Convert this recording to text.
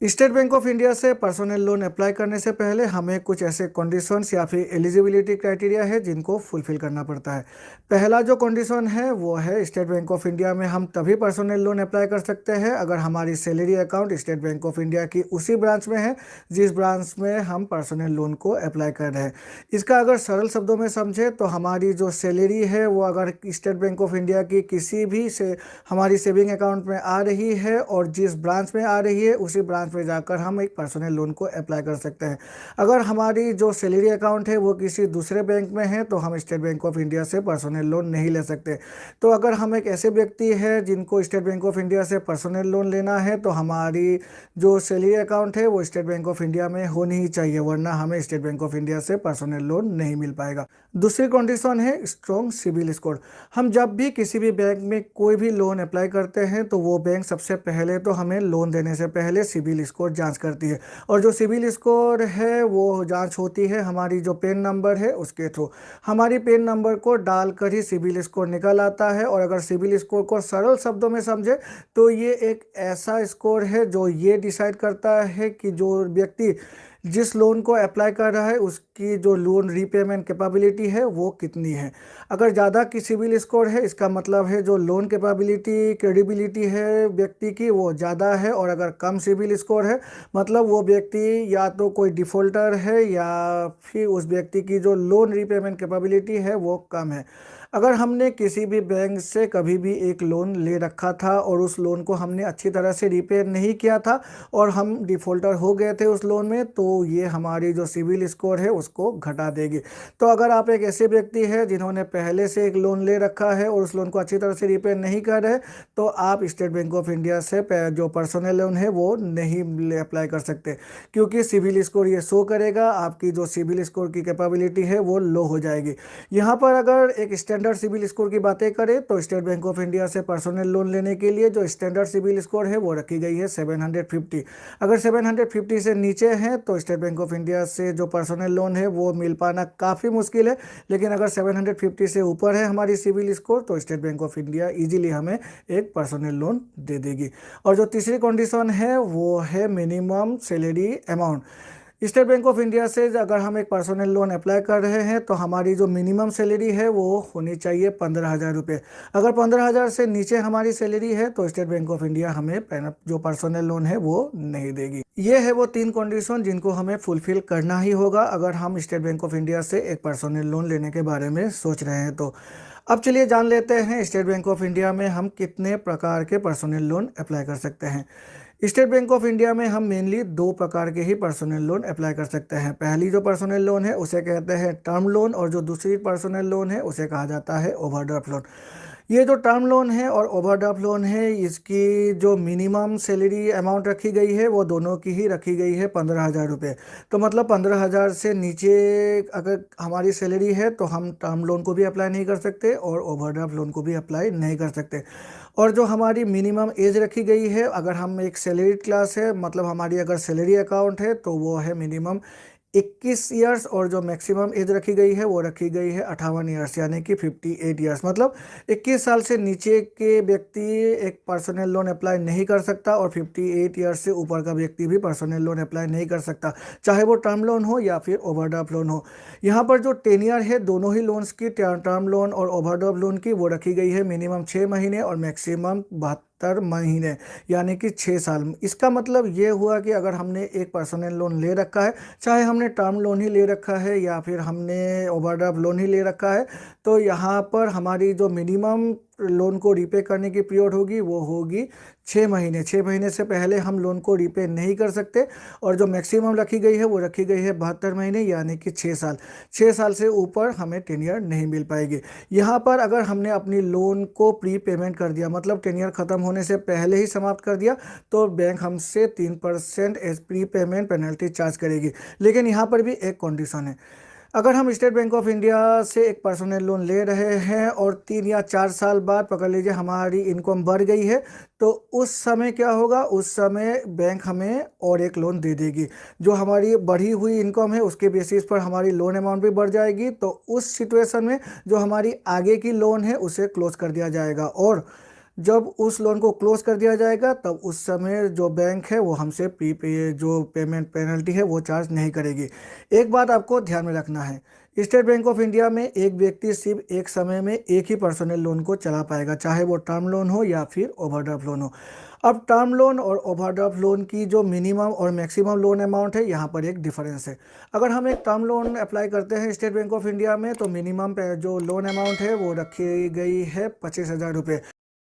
State bank of India से personal loan apply करने से पहले हमें कुछ ऐसे कंडीशंस या फिर एलिजिबिलिटी क्राइटेरिया है जिनको फुलफिल करना पड़ता है। पहला जो कंडीशन है वो है स्टेट बैंक ऑफ इंडिया में हम तभी पर्सनल लोन अप्लाई कर सकते हैं अगर हमारी salary account state bank of India की उसी ब्रांच में है जिस ब्रांच में हम पर्सनल लोन को अप्लाई कर रहे हैं। इसका अगर सरल शब्दों में समझे तो हमारी जो सैलरी है वो अगर स्टेट बैंक ऑफ इंडिया की किसी भी से हमारी सेविंग अकाउंट में आ रही है और जिस ब्रांच में आ रही है उसी ब्रांच में जाकर हम एक पर्सनल लोन को अप्लाई कर सकते हैं। अगर हमारी जो सैलरी अकाउंट है वो किसी दूसरे बैंक में है तो हम स्टेट बैंक ऑफ इंडिया से पर्सनल लोन नहीं ले सकते। तो अगर हम एक ऐसे व्यक्ति है जिनको स्टेट बैंक ऑफ इंडिया से पर्सनल लोन लेना है तो हमारी जो सैलरी अकाउंट है वो स्टेट बैंक ऑफ इंडिया में होनी ही चाहिए, वरना हमें स्टेट बैंक ऑफ इंडिया से पर्सनल लोन नहीं मिल पाएगा। दूसरी कंडीशन है स्ट्रॉन्ग सिबिल स्कोर। हम जब भी किसी भी बैंक में कोई भी लोन अप्लाई करते हैं तो वो बैंक सबसे पहले तो हमें लोन देने से पहले सिबिल स्कोर जांच करती है, और जो सिबिल स्कोर है वो जांच होती है हमारी जो पेन नंबर है उसके थ्रू। हमारी पेन नंबर को डालकर ही सिबिल स्कोर निकल आता है, और अगर सिबिल स्कोर को सरल शब्दों में समझे तो ये एक ऐसा स्कोर है जो ये डिसाइड करता है कि जो व्यक्ति जिस लोन को अप्लाई कर रहा है उसकी जो लोन रीपेमेंट कैपेबिलिटी है वो कितनी है। अगर ज़्यादा की सिबिल स्कोर है इसका मतलब है जो लोन कैपेबिलिटी क्रेडिबिलिटी है व्यक्ति की वो ज़्यादा है, और अगर कम सिबिल स्कोर है मतलब वो व्यक्ति या तो कोई डिफ़ॉल्टर है या फिर उस व्यक्ति की जो लोन रीपेमेंट कैपेबिलिटी है वो कम है। अगर हमने किसी भी बैंक से कभी भी एक लोन ले रखा था और उस लोन को हमने अच्छी तरह से रीपे नहीं किया था और हम डिफ़ॉल्टर हो गए थे उस लोन में, तो ये हमारी जो सिबिल स्कोर है उसको घटा देगी। तो अगर आप एक ऐसे व्यक्ति हैं जिन्होंने पहले से एक लोन ले रखा है और उस लोन को अच्छी तरह से रीपे नहीं कर रहे तो आप स्टेट बैंक ऑफ इंडिया से जो पर्सनल लोन है वो नहीं अप्लाई कर सकते, क्योंकि सिबिल स्कोर ये शो करेगा आपकी जो सिबिल स्कोर की कैपेबिलिटी है वो लो हो जाएगी। यहाँ पर अगर एक स्टैंडर्ड सिबिल स्कोर की बातें करें तो स्टेट बैंक ऑफ इंडिया से पर्सनल लोन लेने के लिए जो स्टैंडर्ड सिबिल स्कोर है वो रखी गई है 750। अगर 750 से नीचे है तो स्टेट बैंक ऑफ इंडिया से जो पर्सनल लोन है वो मिल पाना काफ़ी मुश्किल है, लेकिन अगर 750 से ऊपर है हमारी सिबिल स्कोर तो state bank of India easily हमें एक पर्सनल लोन दे देगी। और जो तीसरी कंडीशन है वो है minimum salary amount. State bank of India से अगर हम एक पर्सनल लोन अप्लाई कर रहे हैं तो हमारी जो मिनिमम सैलरी है वो होनी चाहिए 15,000 रुपये। अगर 15,000 से नीचे हमारी सैलरी है तो स्टेट बैंक ऑफ इंडिया हमें जो पर्सनल लोन है वो नहीं देगी। ये है वो तीन कंडीशन जिनको हमें फुलफिल करना ही होगा अगर हम स्टेट बैंक ऑफ इंडिया से एक पर्सनल लोन लेने के बारे में सोच रहे हैं। तो अब चलिए जान लेते हैं स्टेट बैंक ऑफ इंडिया में हम कितने प्रकार के पर्सनल लोन अप्लाई कर सकते हैं। स्टेट बैंक ऑफ इंडिया में हम मेनली दो प्रकार के ही पर्सनल लोन अप्लाई कर सकते हैं। पहली जो पर्सनल लोन है उसे कहते हैं टर्म लोन, और जो दूसरी पर्सनल लोन है उसे कहा जाता है ओवरड्राफ्ट लोन। ये जो टर्म लोन है और ओवरड्राफ्ट लोन है इसकी जो मिनिमम सैलरी अमाउंट रखी गई है वो दोनों की ही रखी गई है 15,000 रुपये। तो मतलब 15,000 से नीचे अगर हमारी सैलरी है तो हम टर्म लोन को भी अप्लाई नहीं कर सकते और ओवरड्राफ्ट लोन को भी अप्लाई नहीं कर सकते। और जो हमारी मिनिमम एज रखी गई है, अगर हम एक सैलरी क्लास है मतलब हमारी अगर सैलरी अकाउंट है तो वो है मिनिमम 21 ईयर्स, और जो मैक्सिमम एज रखी गई है वो रखी गई है 58 ईयर्स यानी कि 58 ईयर्स। मतलब 21 साल से नीचे के व्यक्ति एक पर्सनल लोन अप्लाई नहीं कर सकता और 58 ईयर्स से ऊपर का व्यक्ति भी पर्सनल लोन अप्लाई नहीं कर सकता, चाहे वो टर्म लोन हो या फिर ओवरड्राफ्ट लोन हो। यहाँ पर जो टेन्योर है दोनों ही लोन्स की, टर्म लोन और ओवरड्राफ्ट लोन की, वो रखी गई है मिनिमम 6 महीने और मैक्सिमम 72 महीने यानी कि 6 साल। इसका मतलब ये हुआ कि अगर हमने एक पर्सनल लोन ले रखा है, चाहे हमने टर्म लोन ही ले रखा है या फिर हमने ओवरड्राफ्ट लोन ही ले रखा है, तो यहाँ पर हमारी जो मिनिमम लोन को रीपे करने की पीरियड होगी वो होगी 6 महीने। 6 महीने से पहले हम लोन को रीपे नहीं कर सकते, और जो मैक्सिमम रखी गई है वो रखी गई है 72 महीने यानी कि 6 साल। 6 साल से ऊपर हमें टेन्योर नहीं मिल पाएगी। यहाँ पर अगर हमने अपनी लोन को प्री पेमेंट कर दिया मतलब टेन्योर ख़त्म होने से पहले ही समाप्त कर दिया तो बैंक हमसे 3% as prepayment penalty charge करेगी। लेकिन यहाँ पर भी एक कंडीशन है, अगर हम स्टेट बैंक ऑफ इंडिया से एक पर्सनल लोन ले रहे हैं और 3 या 4 साल बाद पकड़ लीजिए हमारी इनकम बढ़ गई है तो उस समय क्या होगा, उस समय बैंक हमें और एक लोन दे देगी। जो हमारी बढ़ी हुई इनकम है उसके बेसिस पर हमारी लोन अमाउंट भी बढ़ जाएगी, तो उस सिचुएशन में जो हमारी आगे की लोन है उसे क्लोज कर दिया जाएगा। और जब उस लोन को क्लोज कर दिया जाएगा तब उस समय जो बैंक है वो हमसे जो पेमेंट पेनल्टी है वो चार्ज नहीं करेगी। एक बात आपको ध्यान में रखना है, स्टेट बैंक ऑफ इंडिया में एक व्यक्ति सिर्फ एक समय में एक ही पर्सनल लोन को चला पाएगा, चाहे वो टर्म लोन हो या फिर ओवरड्राफ्ट लोन हो। अब टर्म लोन और ओवरड्राफ्ट लोन की जो मिनिमम और मैक्सिमम लोन अमाउंट है, यहाँ पर एक डिफरेंस है। अगर हम एक टर्म लोन अप्लाई करते हैं स्टेट बैंक ऑफ इंडिया में तो मिनिमम जो लोन अमाउंट है वो रखी गई है 25,000 रुपये।